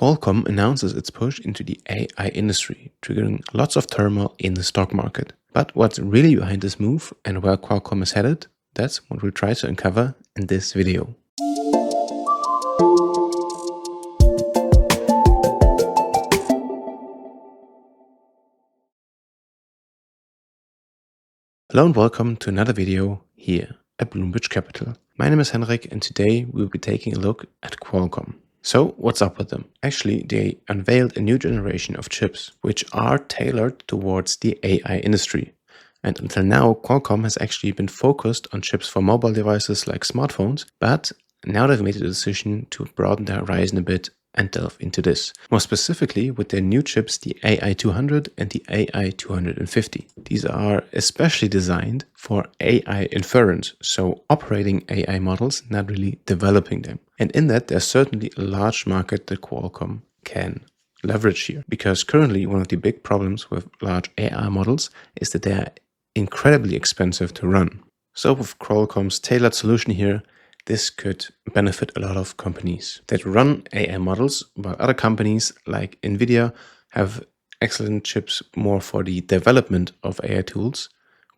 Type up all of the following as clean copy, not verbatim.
Qualcomm announces its push into the AI industry, triggering lots of turmoil in the stock market. But what's really behind this move and where Qualcomm is headed, that's what we'll try to uncover in this video. Hello and welcome to another video here at Bloomberg Capital. My name is Henrik and today we'll be taking a look at Qualcomm. So what's up with them? Actually, they unveiled a new generation of chips which are tailored towards the AI industry. And until now, Qualcomm has actually been focused on chips for mobile devices like smartphones, but now they've made a decision to broaden their horizon a bit and delve into this. More specifically with their new chips, the AI200 and the AI250. These are especially designed for AI inference, so operating AI models, not really developing them. And in that, there's certainly a large market that Qualcomm can leverage here. Because currently one of the big problems with large AI models is that they're incredibly expensive to run. So with Qualcomm's tailored solution here, this could benefit a lot of companies that run AI models, while other companies like NVIDIA have excellent chips more for the development of AI tools.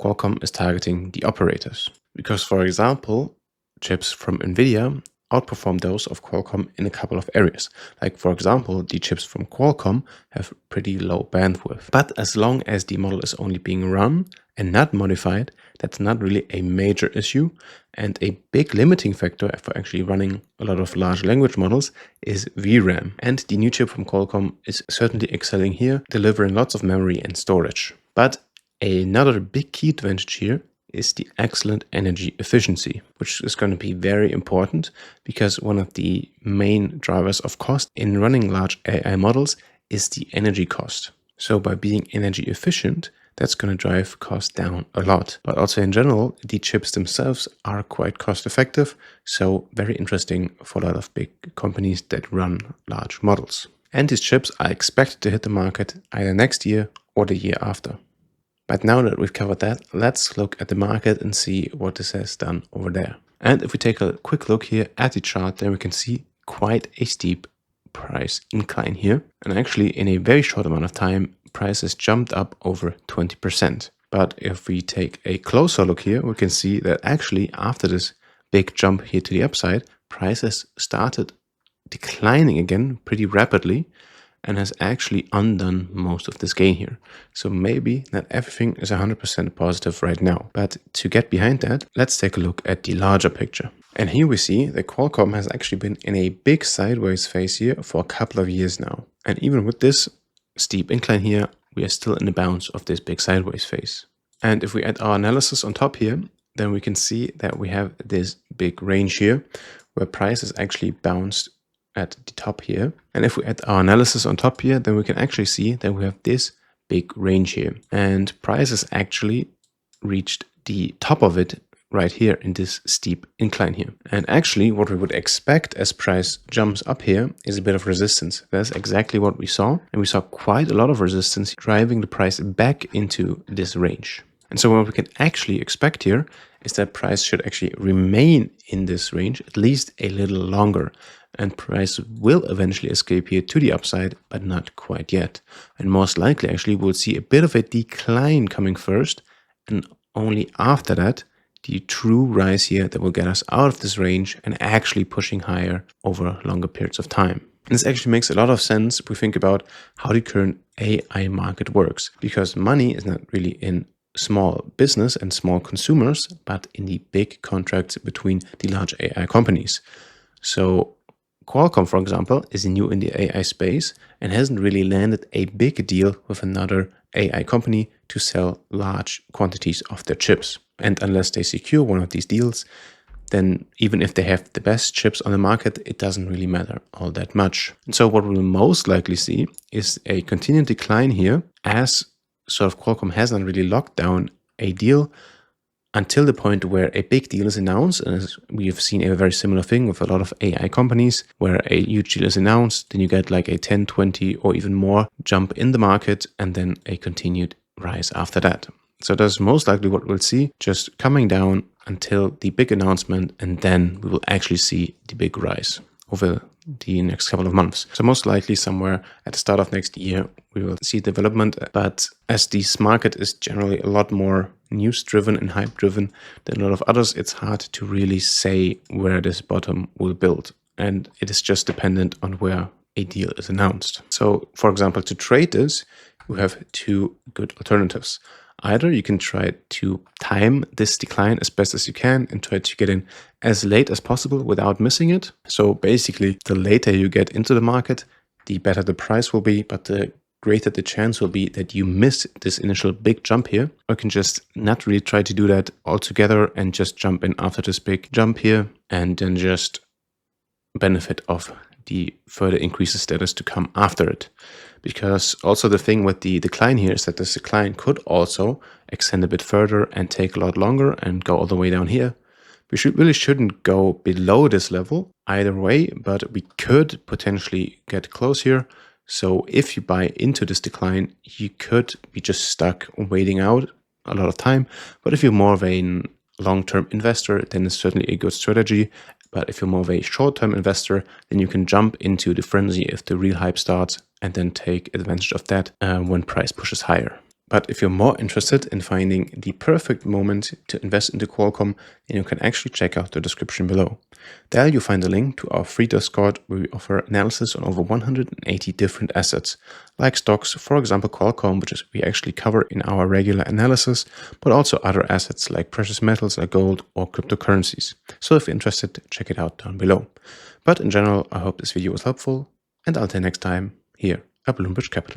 Qualcomm is targeting the operators. Because, for example, chips from NVIDIA outperform those of Qualcomm in a couple of areas. Like, for example, the chips from Qualcomm have pretty low bandwidth. But as long as the model is only being run and not modified, that's not really a major issue. And a big limiting factor for actually running a lot of large language models is VRAM. And the new chip from Qualcomm is certainly excelling here, delivering lots of memory and storage. But another big key advantage here is the excellent energy efficiency, which is going to be very important because one of the main drivers of cost in running large AI models is the energy cost. So by being energy efficient, that's going to drive costs down a lot. But also in general, the chips themselves are quite cost effective, so very interesting for a lot of big companies that run large models. And these chips are expected to hit the market either next year or the year after. But now that we've covered that, let's look at the market and see what this has done over there. And if we take a quick look here at the chart, then we can see quite a steep price incline here. And actually in a very short amount of time, prices jumped up over 20%. But if we take a closer look here, we can see that actually after this big jump here to the upside, prices started declining again pretty rapidly and has actually undone most of this gain here. So maybe not everything is 100% positive right now. But to get behind that, let's take a look at the larger picture. And here we see that Qualcomm has actually been in a big sideways phase here for a couple of years now. And even with this steep incline here, we are still in the bounds of this big sideways phase. And if we add our analysis on top here, then we can see that we have this big range here where prices actually bounced at the top here. And if we add our analysis on top here, then we can actually see that we have this big range here. And prices actually reached the top of it right here in this steep incline here. And actually what we would expect as price jumps up here is a bit of resistance. That's exactly what we saw. And we saw quite a lot of resistance driving the price back into this range. And so what we can actually expect here is that price should actually remain in this range at least a little longer. And price will eventually escape here to the upside, but not quite yet. And most likely actually we'll see a bit of a decline coming first, and only after that the true rise here that will get us out of this range and actually pushing higher over longer periods of time. And this actually makes a lot of sense if we think about how the current AI market works, because money is not really in small business and small consumers, but in the big contracts between the large AI companies. So Qualcomm, for example, is new in the AI space and hasn't really landed a big deal with another AI company to sell large quantities of their chips. And unless they secure one of these deals, then even if they have the best chips on the market, it doesn't really matter all that much. And so what we'll most likely see is a continued decline here as sort of Qualcomm hasn't really locked down a deal until the point where a big deal is announced. And as we have seen a very similar thing with a lot of AI companies, where a huge deal is announced, then you get like a 10, 20 or even more jump in the market and then a continued rise after that. So that's most likely what we'll see, just coming down until the big announcement, and then we will actually see the big rise. over the next couple of months. So most likely somewhere at the start of next year, we will see development. But as this market is generally a lot more news driven and hype driven than a lot of others, it's hard to really say where this bottom will build. And it is just dependent on where a deal is announced. So for example, to trade this, we have two good alternatives. Either you can try to time this decline as best as you can and try to get in as late as possible without missing it. So basically, the later you get into the market, the better the price will be, but the greater the chance will be that you miss this initial big jump here. Or you can just not really try to do that altogether and just jump in after this big jump here and then just benefit of the further increases that is to come after it. Because also the thing with the decline here is that this decline could also extend a bit further and take a lot longer and go all the way down here. We really shouldn't go below this level either way, but we could potentially get close here. So if you buy into this decline, you could be just stuck waiting out a lot of time. But if you're more of a long-term investor, then it's certainly a good strategy. But if you're more of a short-term investor, then you can jump into the frenzy if the real hype starts and then take advantage of that when price pushes higher. But if you're more interested in finding the perfect moment to invest into Qualcomm, then you can actually check out the description below. There you'll find a link to our free Discord where we offer analysis on over 180 different assets, like stocks, for example Qualcomm, which we actually cover in our regular analysis, but also other assets like precious metals like gold or cryptocurrencies. So if you're interested, check it out down below. But in general, I hope this video was helpful, and until next time, here at Bloomberg Capital.